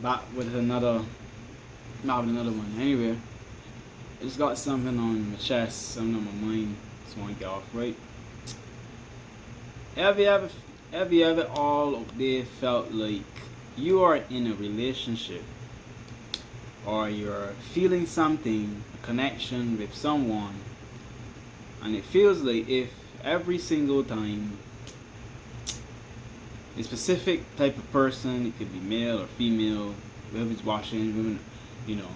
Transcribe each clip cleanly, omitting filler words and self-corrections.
back with another, not with another one. Anyway, I just got something on my chest, something on my mind. Just want to get off right. Have you ever, have you ever all of day felt like you are in a relationship or you're feeling something, a connection with someone, and it feels like if every single time a specific type of person, it could be male or female, whoever's watching, women, you know,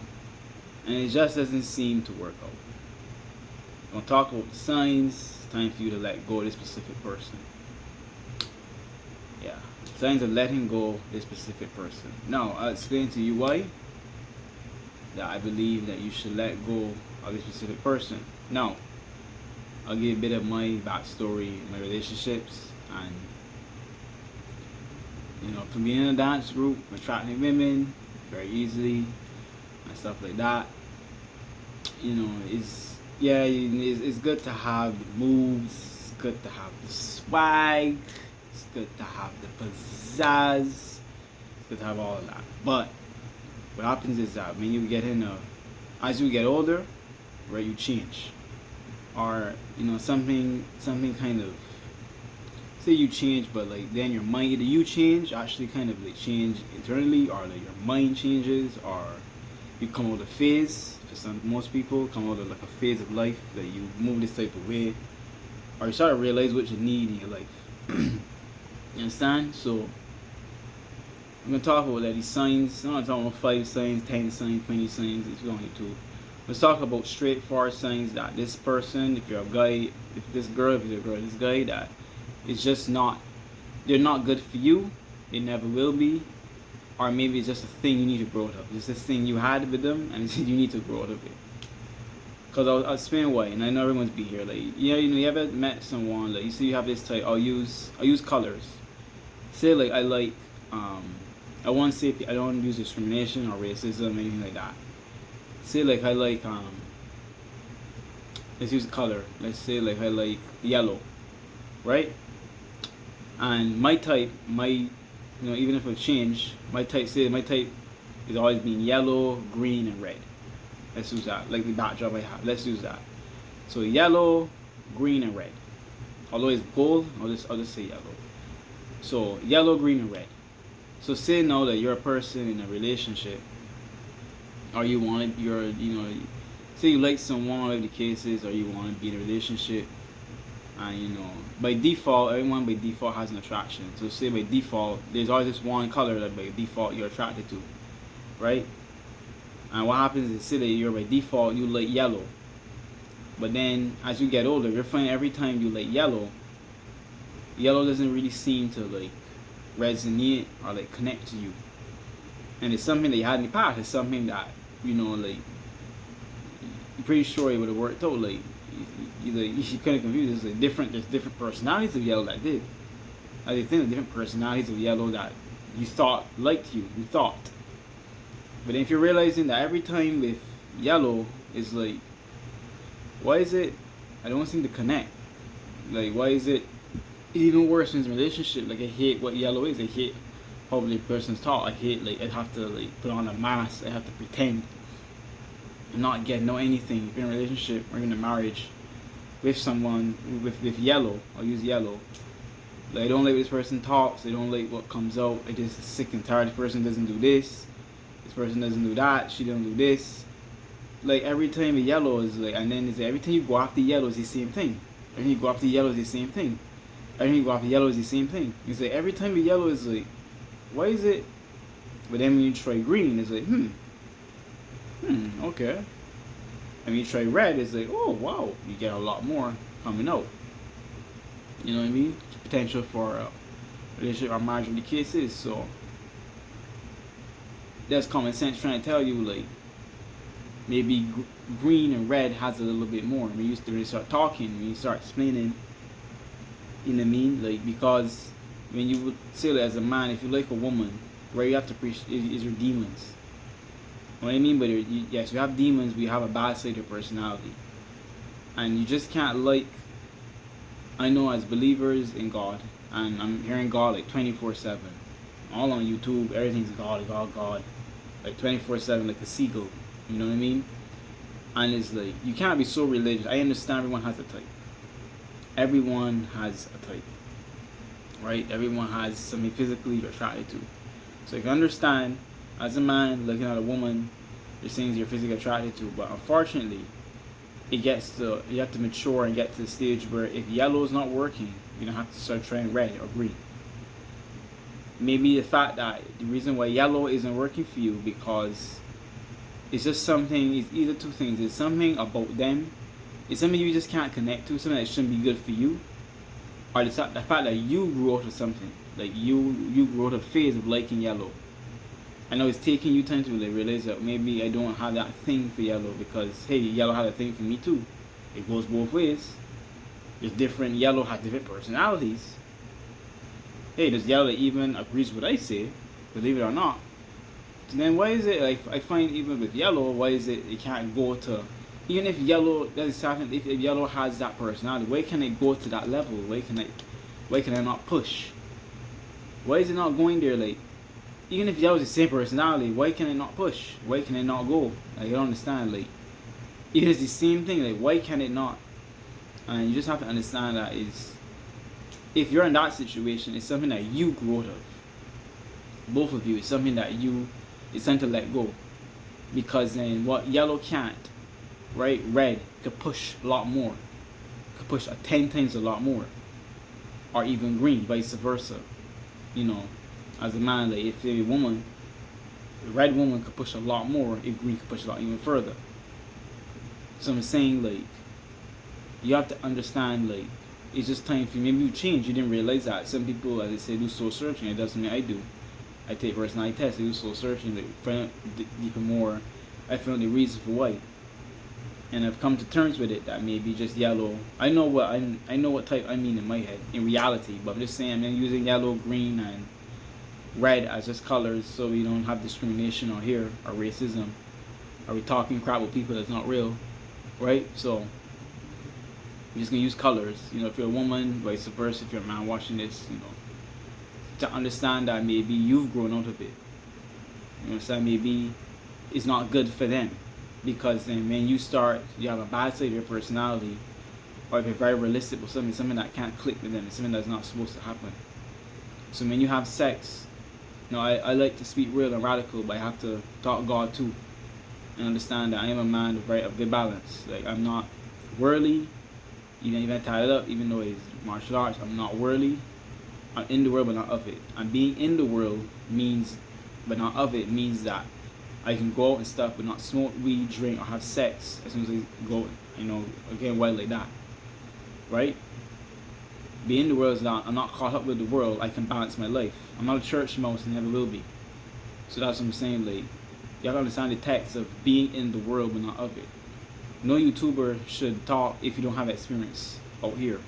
and it just doesn't seem to work out. I'm gonna talk about the signs. It's time for you to let go of this specific person. Yeah, signs of letting go of this specific person. Now, I'll explain to you why that I believe that you should let go of this specific person. Now, I'll give you a bit of my backstory, my relationships, and from being in a dance group, attracting women very easily and stuff like that. It's good to have the moves, it's good to have the swag, it's good to have the pizzazz, it's good to have all of that. But what happens is that when you get as you get older, right, you change, or something kind of, say you change, but like then your mind, either you change, actually kind of like change internally, or like your mind changes, or you come out of a phase. For most people, come out of like a phase of life that you move this type of way, or you start to realize what you need in your life. You understand? So I'm gonna talk about these signs. I'm not talking about 5 signs, 10 signs, 20 signs. It's only 2. Let's talk about straightforward signs that this person, if you're a guy, if this girl, if you're a girl, this guy, that it's just not, they're not good for you. They never will be. Or maybe it's just a thing you need to grow out of. It's this thing you had with them, and you need to grow out of it. Because I'll explain why, and I know everyone's be here. Like, you ever met someone, like, you see you have this type, I'll use colors. Say, like, I won't say, I don't use discrimination or racism, anything like that. Say, like, let's use a color. Let's say, like, I like yellow, right? And my type, even if it change, my type is always being yellow, green, and red. Let's use that, like the backdrop I have. Let's use that. So yellow, green, and red. Although it's gold, I'll just say yellow. So yellow, green, and red. So say now that you're a person in a relationship, or say you like someone, whatever the case is, or you want to be in a relationship. And by default, everyone by default has an attraction. So say by default, there's always this one color that by default you're attracted to, right? And what happens is, say that you're by default you like yellow, but then as you get older, you're finding every time you like yellow doesn't really seem to like resonate or like connect to you. And it's something that you had in the past. It's something that like you're pretty sure it would have worked out. Like you kind of confused. There's different personalities of yellow that did. I think there's different personalities of yellow that you thought liked you. You thought. But then if you're realizing that every time with yellow is like, why is it I don't seem to connect? Like, why is it even worse in a relationship? Like, I hate what yellow is. I hate how the person's talk. I hate, like, I have to like put on a mask. I have to pretend and not get know anything. If you're in a relationship or in a marriage with someone with yellow, I'll use yellow. Like, I don't like this person talks. I don't like what comes out. I just sick and tired. This person doesn't do this. This person doesn't do that. She don't do this. Like, every time the yellow is like, and then it's like, every time you go after yellow is the same thing. Every time you go after yellow is the same thing. Every time you go after yellow is the same thing. It's like every time the yellow is like, why is it? But then when you try green, it's like, okay. And when you try red, it's like, oh wow, you get a lot more coming out. You know what I mean? Potential for a relationship or marriage in the case is. So that's common sense trying to tell you, like, maybe green and red has a little bit more. When you start talking, when you start explaining, you know what I mean? Like, because when you would say that as a man, if you like a woman, where you have to appreciate is your demons. What I mean by yes, you have demons, but you have a bad side of your personality. And you just can't like, I know as believers in God, and I'm hearing God like 24/7, all on YouTube, everything's God, God, God, like 24/7, like a seagull. You know what I mean? And it's like, you can't be so religious. I understand everyone has a type. Everyone has a type, right? Everyone has something physically you're attracted to. So you can understand, as a man looking at a woman, there's things you're physically attracted to. But unfortunately, you have to mature and get to the stage where if yellow is not working, you don't have to start trying red or green. Maybe the fact that the reason why yellow isn't working for you because it's just something, it's either two things. It's something about them. It's something you just can't connect to, something that shouldn't be good for you. Or the fact that you grew out of something. Like you grew out of a phase of liking yellow. I know it's taking you time to really realize that maybe I don't have that thing for yellow because, hey, yellow had a thing for me too. It goes both ways. Yellow has different personalities. Hey, there's yellow that even agrees with what I say, believe it or not. So then why is it, like, I find even with yellow, why is it can't go to, even if yellow, if yellow has that personality, why can it go to that level? Why can I not push? Why is it not going there? Like, even if yellow's the same personality, why can it not push? Why can it not go? Like, I don't understand. Like, it is the same thing. Like, why can it not? And you just have to understand that if you're in that situation, it's something that you grew out of. Both of you, it's something that it's time to let go. Because then what yellow can't, right? Red could push a lot more. Could push 10 times a lot more. Or even green, vice versa. You know, as a man, like, if you're a woman, the red woman could push a lot more, if green could push a lot even further. So I'm saying, like, you have to understand, like, it's just time for you. Maybe you change, you didn't realize that. Some people, as I say, do soul searching. It doesn't mean I do. I take personality tests, I do soul searching, like, find even more. I found the reason for why. And I've come to terms with it that maybe just yellow. I know what type I mean in my head, in reality, but I'm just saying I'm using yellow, green, and red as just colors so we don't have discrimination or here or racism. Are we talking crap with people that's not real, right? So I'm just gonna use colors. You know, if you're a woman, vice versa. If you're a man watching this, you know, to understand that maybe you've grown out of it. You understand? Maybe it's not good for them, because then when you have a bad side of your personality, or if you're very realistic with something that can't click with them, it's something that's not supposed to happen. So when you have sex, you know, I like to speak real and radical, but I have to talk God too, and understand that I am a man of good balance. Like, I'm not worldly, even tied up, even though it's martial arts. I'm not worldly. I'm in the world, but not of it. And being in the world but not of it, means that I can go out and stuff, but not smoke weed, drink, or have sex as soon as I go, you know, again, wild like that, right? Being in the world is not, I'm not caught up with the world. I can balance my life. I'm not a church mouse and never will be. So that's what I'm saying. Like, you have to understand the text of being in the world, but not of it. No YouTuber should talk if you don't have experience out here.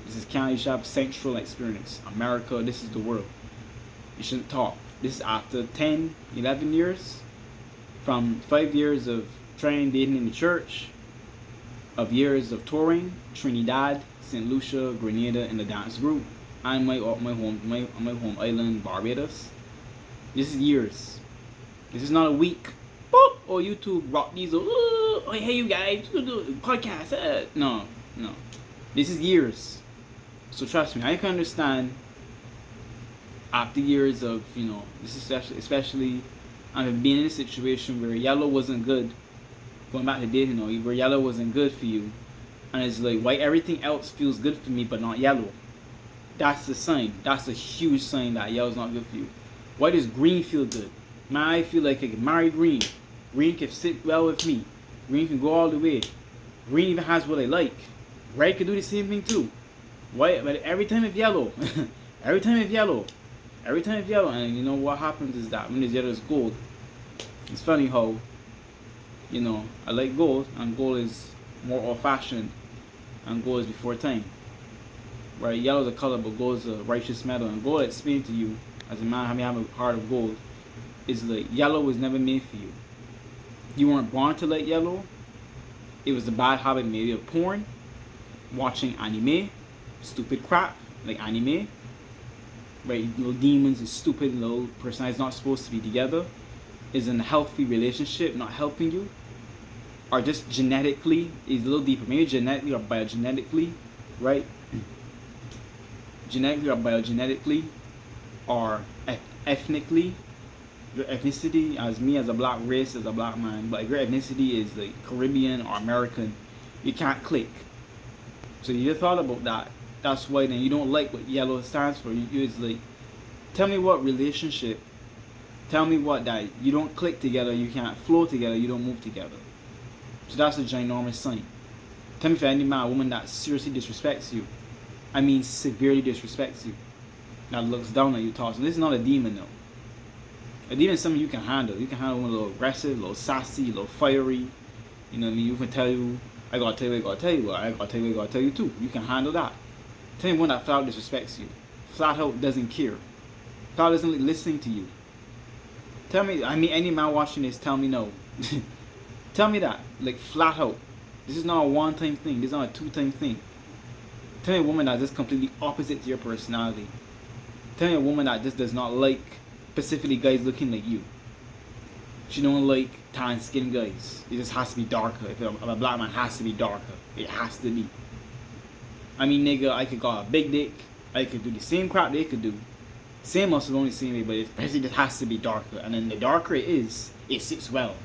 This is Canada. You should have central experience. America, this is the world. You shouldn't talk. This is after 10, 11 years, from 5 years of training, dating in the church, of years of touring, Trinidad, St. Lucia, Grenada, in the dance group, and my home island, Barbados. This is years. This is not a week. Boop! Oh, YouTube, Rock Diesel. Ooh, oh, hey, you guys, podcast. No. This is years. So trust me, I can understand after years of, you know, this is especially I've been in a situation where yellow wasn't good. Going back to dating, you know, where yellow wasn't good for you, and it's like, why everything else feels good for me but not yellow? That's the sign. That's a huge sign that yellow's not good for you. Why does green feel good? Man, I feel like I can marry green. Green can sit well with me. Green can go all the way. Green even has what I like. Red can do the same thing too. Why? But every time it's yellow, every time it's yellow, and you know what happens is that when it's yellow, it's gold. It's funny how, you know, I like gold, and gold is more old-fashioned, and gold is before time. Right? Yellow is a color, but gold is a righteous metal, and gold, I explain to you as a man, having a heart of gold, is like yellow was never made for you. You weren't born to like yellow. It was a bad habit maybe of porn, watching anime, stupid crap like anime, right? Little demons and stupid little person is not supposed to be together, is in a healthy relationship, not helping you, or just genetically, is a little deeper, maybe genetically or biogenetically, right? Genetically or biogenetically, or ethnically, your ethnicity, as me as a black race, as a black man, but if your ethnicity is like Caribbean or American, you can't click. So you just thought about that. That's why then you don't like what yellow stands for. It's like, tell me what relationship, tell me what that you don't click together, you can't flow together, you don't move together. So that's a ginormous sign. Tell me if any man or woman that seriously disrespects you, I mean severely disrespects you, that looks down at you, talks. This is not a demon though. A demon is something you can handle. You can handle one a little aggressive, a little sassy, a little fiery. You know what I mean? You can tell you, I gotta tell you, I gotta tell you, I gotta tell you, I gotta tell you too. You can handle that. Tell me one that flat out disrespects you. Flat out doesn't care. Flat out isn't listening to you. Tell me, I mean any man watching this, tell me no. Tell me that. Like flat out. This is not a one-time thing. This is not a two-time thing. Tell me a woman that is just completely opposite to your personality. Tell me a woman that just does not like specifically guys looking like you. She don't like tan skin guys. It just has to be darker. If a black man, has to be darker. It has to be. I mean, nigga, I could got a big dick. I could do the same crap they could do. Same muscle, only same way, but it basically just has to be darker. And then the darker it is, it sits well.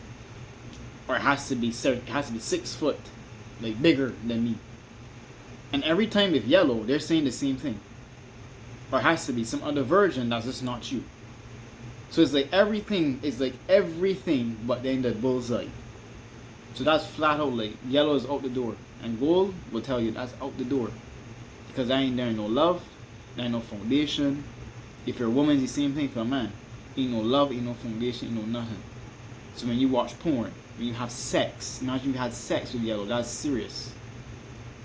Or it has to be 6 foot, like bigger than me. And every time with yellow, they're saying the same thing. Or it has to be some other version that's just not you. So it's like everything but then the bullseye. So that's flat out like yellow is out the door. And gold will tell you that's out the door. Because there ain't no love, there ain't no foundation. If you're a woman, it's the same thing for a man. Ain't no love, ain't no foundation, ain't no nothing. So when you watch porn, when you have sex, imagine you had sex with yellow, that's serious.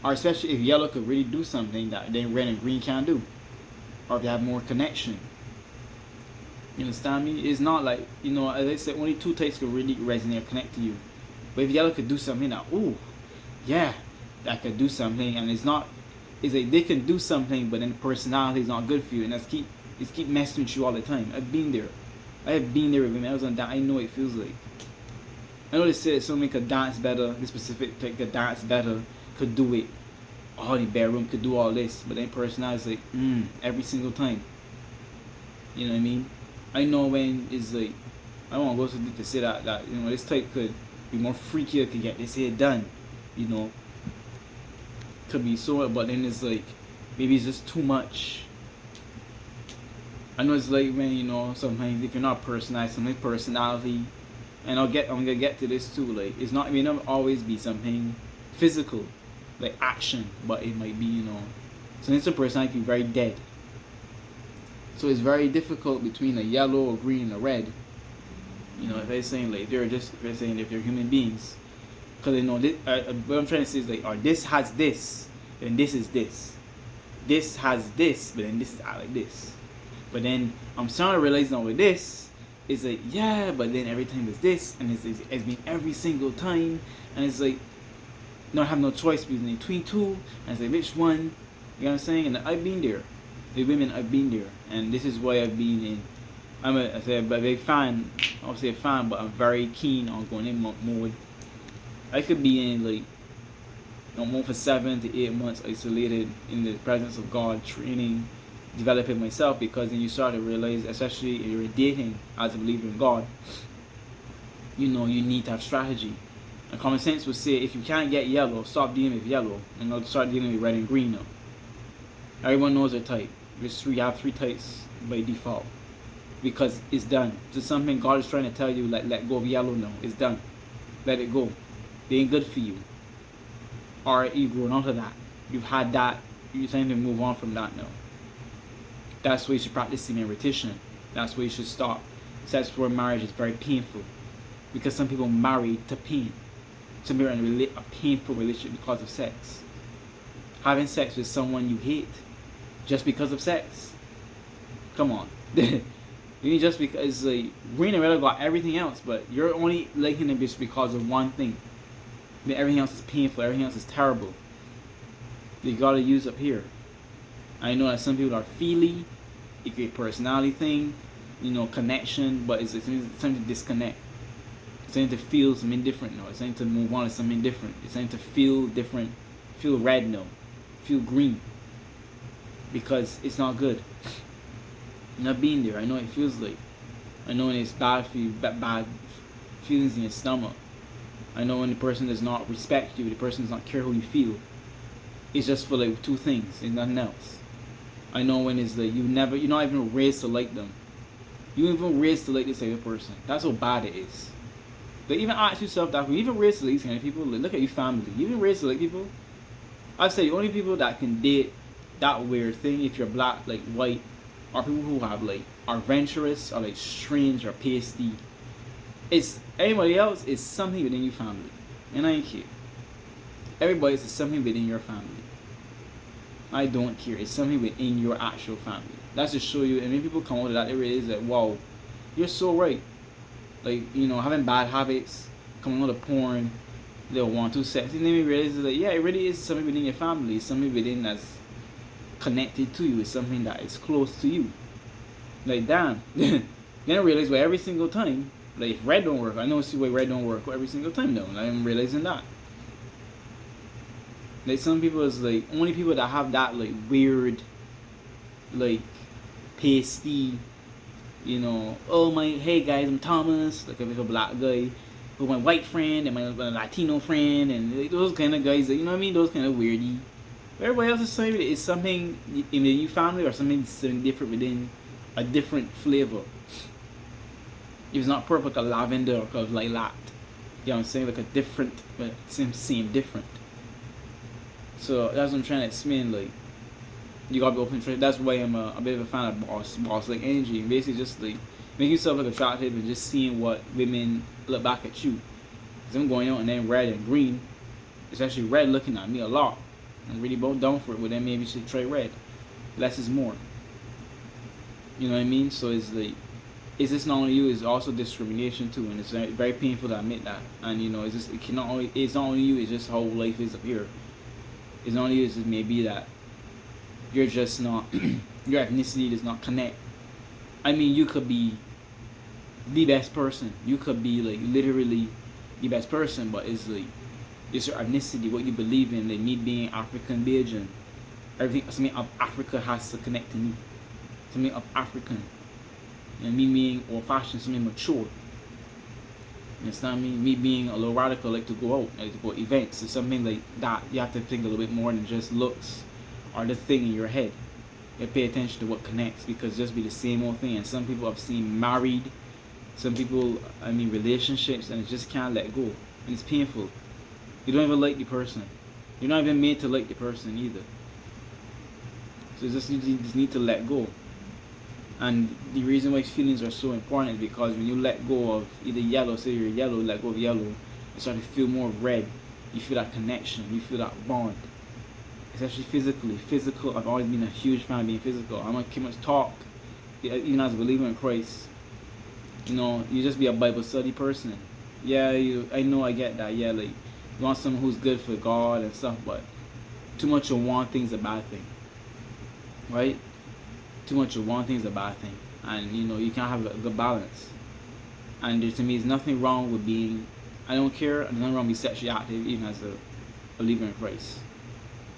Or especially if yellow could really do something that then red and green can't do. Or if you have more connection. You understand me? It's not like, you know, as I said, only two types could really resonate or connect to you. But if yellow could do something that, ooh, yeah, that could do something, and it's like they can do something, but then the personality is not good for you, and it's keep messing with you all the time. I've been there. I have been there with women. I was on that. I know what it feels like. I know they said someone could dance better, this specific type could dance better, could do it. All the bedroom could do all this, but then personality is like, every single time. You know what I mean? I know when it's like, I don't want to go so deep to say that you know, this type could be more freakier, could get this here done, you know. Could be so, but then it's like, maybe it's just too much. I know it's like when, you know, sometimes if you're not personalized, something personality, and I'm gonna get to this too, like, it's not, it may not always be something physical, like action, but it might be, you know, some personality can be very dead. So it's very difficult between a yellow, a green, and a red. You know, if they're saying like if they're human beings, because they know this, what I'm trying to say is like, or this has this, then this is this. This has this, but then this is like this. But then I'm starting to realize now with this, it's like, yeah, but then every time it's this, and it's been every single time, and it's like, no, I have no choice between two, and it's like, which one? You know what I'm saying? And I've been there. The women, I've been there, and this is why I've been in. I say a big fan. I don't say a fan, but I'm very keen on going in mode. I could be in like, you know, more for 7 to 8 months isolated in the presence of God, training, developing myself, because then you start to realize, especially if you're dating as a believer in God, you know, you need to have strategy. And common sense would say, if you can't get yellow, stop dealing with yellow, and start dealing with red and green now. Everyone knows their type. You have 3 types by default, because it's done. It's something God is trying to tell you, like, let go of yellow now. It's done. Let it go. They ain't good for you. Or you've grown out of that. You've had that. You're trying to move on from that now. That's why you should practice semen repetition. That's why you should stop. Sex before marriage is very painful, because some people marry to pain. Some people are in a painful relationship because of sex. Having sex with someone you hate just because of sex. Come on. You mean just because, like, green and red got everything else, but you're only liking them just because of one thing. I mean, everything else is painful, everything else is terrible. You gotta use up here. I know that some people are feely, it could be a personality thing, connection, but it's something to disconnect. It's time to feel something different now. It's time to move on to something different. It's time to feel different, feel red now, feel green, because it's not good. Not being there. I know it feels like. I know when it's bad for you, bad feelings in your stomach. I know when the person does not respect you, the person does not care how you feel. It's just for like two things and nothing else. I know when it's like you're not even raised to like them. You even raised to like this type of person. That's how bad it is. But even ask yourself that when you even raised to like these kind of people, like, look at your family. You even raised to like people. I've said the only people that can date that weird thing, if you're black, like white, are people who have like are adventurous, or like strange or pasty. It's anybody else is something within your family. And I ain't care. Everybody is something within your family. I don't care. It's something within your actual family. That's to show you, and when people come out of that, it really is like, wow, you're so right. Like, having bad habits, coming out of porn, they'll want to sex. And then we realize that, yeah, it really is something within your family. It's something within that's connected to you. It's something that is close to you. Like, damn. Then I realize, well, every single time, like, if red don't work, I know see why red don't work every single time, though. And I'm realizing that. Like, some people is like, only people that have that, like, weird, like, pasty, hey guys, I'm Thomas, like a black guy, with my white friend and my Latino friend, and like, those kind of guys, you know what I mean? Those kind of weirdy. Everybody else is saying it's something in the new family or something different within a different flavor. If it's not purple, like a lavender or like lilac. You know what I'm saying? Like a different, but same different. So that's what I'm trying to explain. Like, you gotta be open to it. That's why I'm a bit of a fan of boss like energy. Basically, just like make yourself like attractive and just seeing what women look back at you. Cause I'm going out and then red and green, especially red looking at me a lot. I'm really both down for it. But then maybe you should try red. Less is more. You know what I mean? So it's like, it's just not only you, it's also discrimination too, and it's very, very painful to admit that. And it's not only you, it's just how life is up here. It's not only you, it's just maybe that you're just not, your ethnicity does not connect. I mean, you could be the best person. You could be like literally the best person, but it's like, it's your ethnicity, what you believe in. Like me being African, Bajan, everything, something of Africa has to connect to me. Something of African. And me being old fashioned, something mature. You understand me? Me being a little radical, like to go out, like to go to events. It's something like that. You have to think a little bit more than just looks or the thing in your head. You pay attention to what connects, because just be the same old thing. And some people I've seen married, some people, relationships, and it just can't let go. And it's painful. You don't even like the person. You're not even made to like the person either. So you just need to let go. And the reason why feelings are so important is because when you let go of either yellow, say you're yellow, let go of yellow, you start to feel more red. You feel that connection. You feel that bond. Especially physically. Physical, I've always been a huge fan of being physical. I'm not much talk. Even as a believer in Christ. You just be a Bible study person. Yeah, I know, I get that. Yeah, like, you want someone who's good for God and stuff, but too much of one thing's a bad thing. Right? Too much of one thing's a bad thing. And, you can't have a good balance. And to me, there's nothing wrong with being, I don't care, there's nothing wrong with being sexually active, even as a believer in Christ.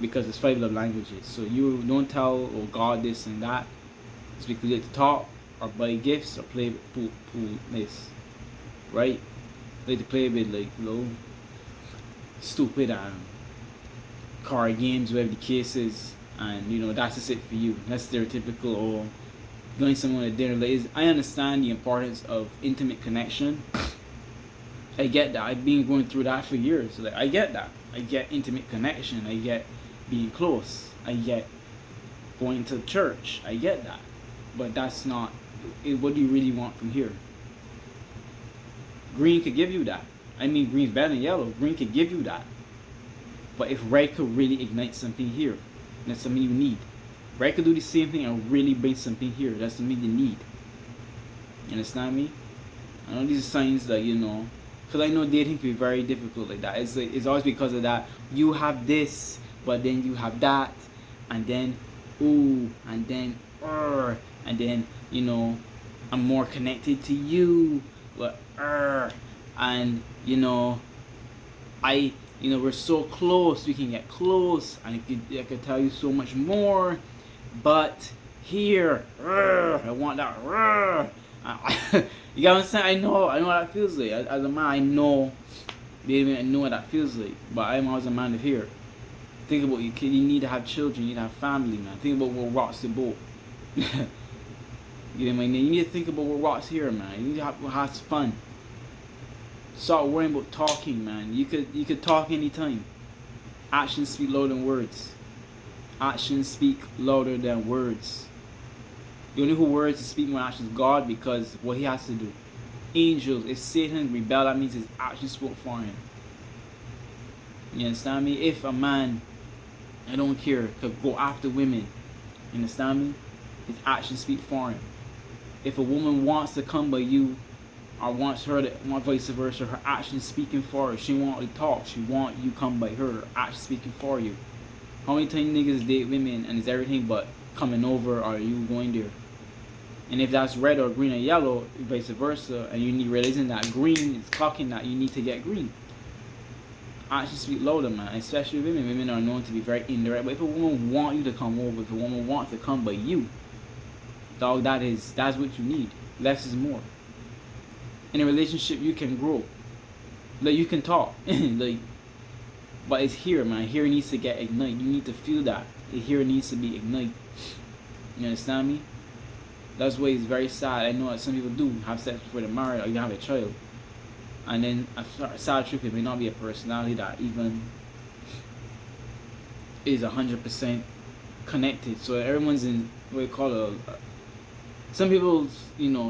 Because it's 5 love languages. So you don't tell, God this and that. It's because you like to talk, or buy gifts, or play pool this. Right? Like to play with like little stupid card games, whatever the case is. And that's just it for you. That's stereotypical, or going somewhere at dinner. Like, I understand the importance of intimate connection. I get that. I've been going through that for years. Like, I get that. I get intimate connection. I get being close. I get going to church. I get that. But that's not, what do you really want from here? Green could give you that. Green's better than yellow. Green could give you that. But if red could really ignite something here, that's something you need. Red could do the same thing and really bring something here. That's something you need. You understand me? I know these are signs that, because I know dating can be very difficult like that. It's always because of that. You have this, but then you have that, and then, ooh, and then, and then I'm more connected to you, but and we're so close, we can get close, and I could tell you so much more, but here, I want that. You get what I'm saying? I know what that feels like. As a man, I know, baby, I know what that feels like. But I'm always a man of here. Think about you, kid. You need to have children. You need to have family, man. Think about what rocks the boat. You know what I mean? You need to think about what rocks here, man. You need to have fun. Stop worrying about talking, man. You could talk anytime. Actions speak louder than words. Actions speak louder than words. The only who words to speak more actions God, because what he has to do. Angels, if Satan rebel, that means his actions spoke for him. You understand me? If a man, I don't care, could go after women, you understand me? His actions speak for him. If a woman wants to come by you, or wants her to, vice versa, her actions speaking for her. She want to talk, she want you come by her actions speaking for you. How many times niggas date women and it's everything but coming over or you going there? And if that's red or green or yellow, vice versa, and you need red, isn't that green? It's clocking that you need to get green. Actions speak louder, man. Especially women. Women are known to be very indirect. But if a woman want you to come over, if a woman wants to come by you, dog, that's what you need. Less is more. In a relationship, you can grow. Like, you can talk. Like, but it's here, man. Here needs to get ignite. You need to feel that. Here needs to be ignite. You understand me? That's why it's very sad. I know that some people do have sex before they're married or you have a child. And then a sad truth, it may not be a personality that even is 100% connected. So everyone's in what you call some people's,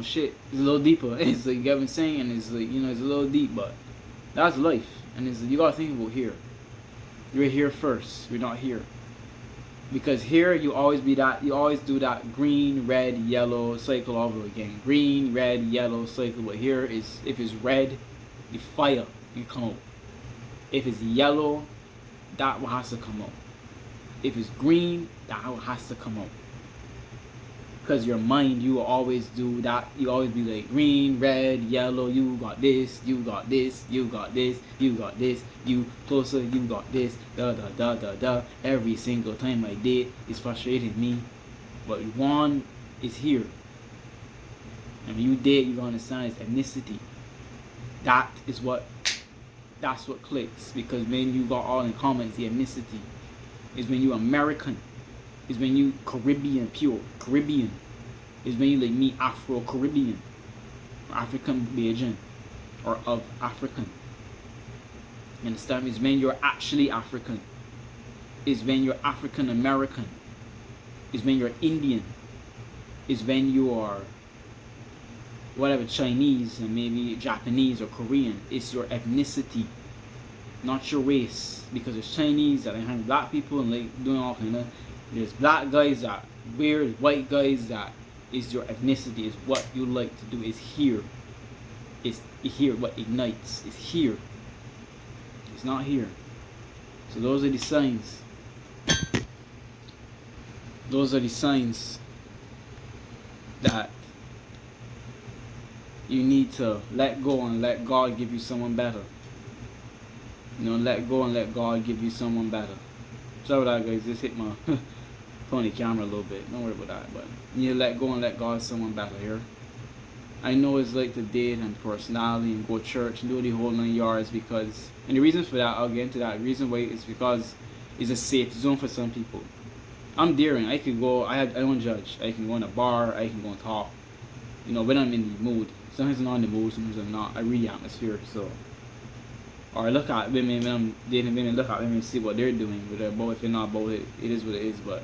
shit is a little deeper. It's like, you get what I'm saying? And it's like, it's a little deep, but that's life. And it's like, you gotta think about here. You're here first. You're not here. Because here you always do that green, red, yellow cycle all over again. Green, red, yellow cycle. But here is, if it's red, you fire, you come out. If it's yellow, that one has to come out. If it's green, that one has to come out. Because your mind, you will always do that. You always be like green, red, yellow. You got this, you got this, you got this, you got this. You closer, you got this. Da da da da da. Every single time I did, it's frustrating me. But one is here. And when you did, you're gonna understand it's ethnicity. That's what clicks. Because when you got all in common, it's the ethnicity. It's when you American. Is when you Caribbean, pure Caribbean. Is when you like me Afro-Caribbean, African Bajan, or of African. You understand? Is when you're actually African. Is when you're African American. Is when you're Indian. Is when you are whatever, Chinese and maybe Japanese or Korean. It's your ethnicity, not your race. Because there's Chinese that hang black people and like doing all kind of. There's black guys that weird, white guys that is your ethnicity, is what you like to do, is here. It's here, what ignites, is here. It's not here. So those are the signs. Those are the signs that you need to let go and let God give you someone better. Let go and let God give you someone better. Sorry about that, guys. Just hit my phone the camera a little bit. Don't worry about that. But you need to let go and let God someone better here. I know it's like to date and personality and go to church and do the whole 9 yards because, and the reason for that, I'll get into that. The reason why is because it's a safe zone for some people. I'm daring. I can go. I don't judge. I can go in a bar. I can go and talk. When I'm in the mood. Sometimes I'm not in the mood. Sometimes I'm not. I read the atmosphere. So. Or look at women when I'm dating women, look at women and see what they're doing. But they're both, if they're not both, it is what it is. But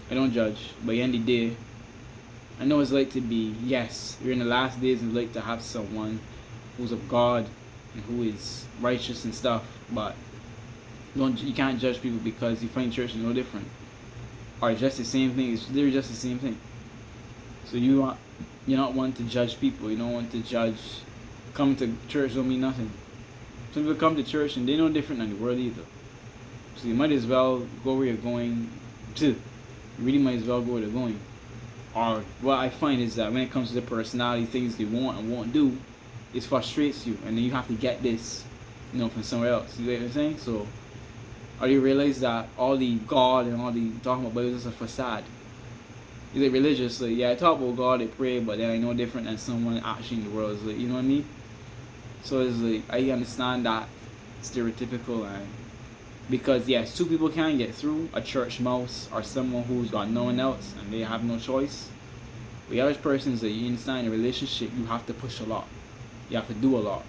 I don't judge. But at the end of the day, I know it's like to be, yes, you're in the last days and it's like to have someone who's of God and who is righteous and stuff. But you can't judge people because you find church is no different. Or just the same thing. They're just the same thing. So you're not one to judge people. You don't want to judge. Coming to church don't mean nothing. Some people come to church and they're no different than the world either. So you might as well go where you're going to. You really might as well go where they're going. or what I find is that when it comes to the personality, things they want and won't do, it frustrates you, and then you have to get this, from somewhere else. You know what I'm saying? So, or you realize that all the God and all the talking about Bible is just a facade. Is it religious? Like, yeah, I talk about God, I pray, but then I know different than someone actually in the world. It's like, you know what I mean? So it's like, I understand that stereotypical, and because yes, two people can get through, a church mouse or someone who's got no one else and they have no choice. The average person is that you understand in a relationship, you have to push a lot. You have to do a lot.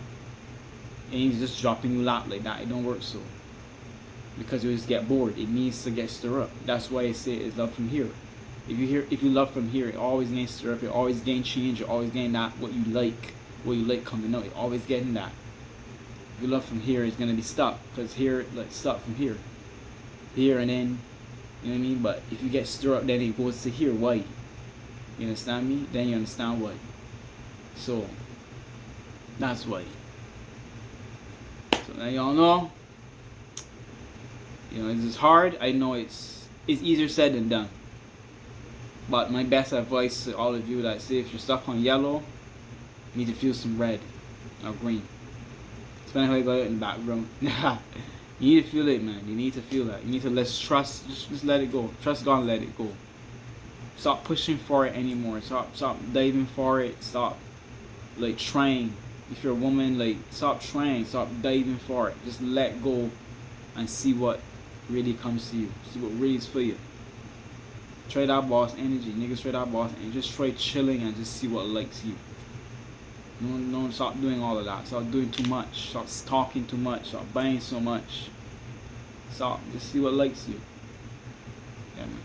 And he's just dropping you lot like that. It don't work so. Because you just get bored. It needs to get stirred up. That's why I say it's love from here. If you love from here, it always gains stir up, it always gain change, it always gain that what you like coming out. It always getting that. If you love from here, it's gonna be stuck. Because here, like stuck from here. Here and then, you know what I mean? But if you get stir up, then it goes to here. Why? You understand me? Then you understand why. So that's why. So now y'all know. It's hard. I know it's easier said than done. But my best advice to all of you that say if you're stuck on yellow, you need to feel some red or green. Depending how you got it in the background. You need to feel it, man. You need to feel that. You need to trust. Just let it go. Trust God and let it go. Stop pushing for it anymore. Stop diving for it. Stop trying. If you're a woman, stop trying. Stop diving for it. Just let go and see what really comes to you. See what really is for you. Try that boss energy. Niggas try that boss and just try chilling and just see what likes you. No, stop doing all of that. Stop doing too much. Stop talking too much. Stop buying so much. Stop. Just see what likes you. Yeah, man.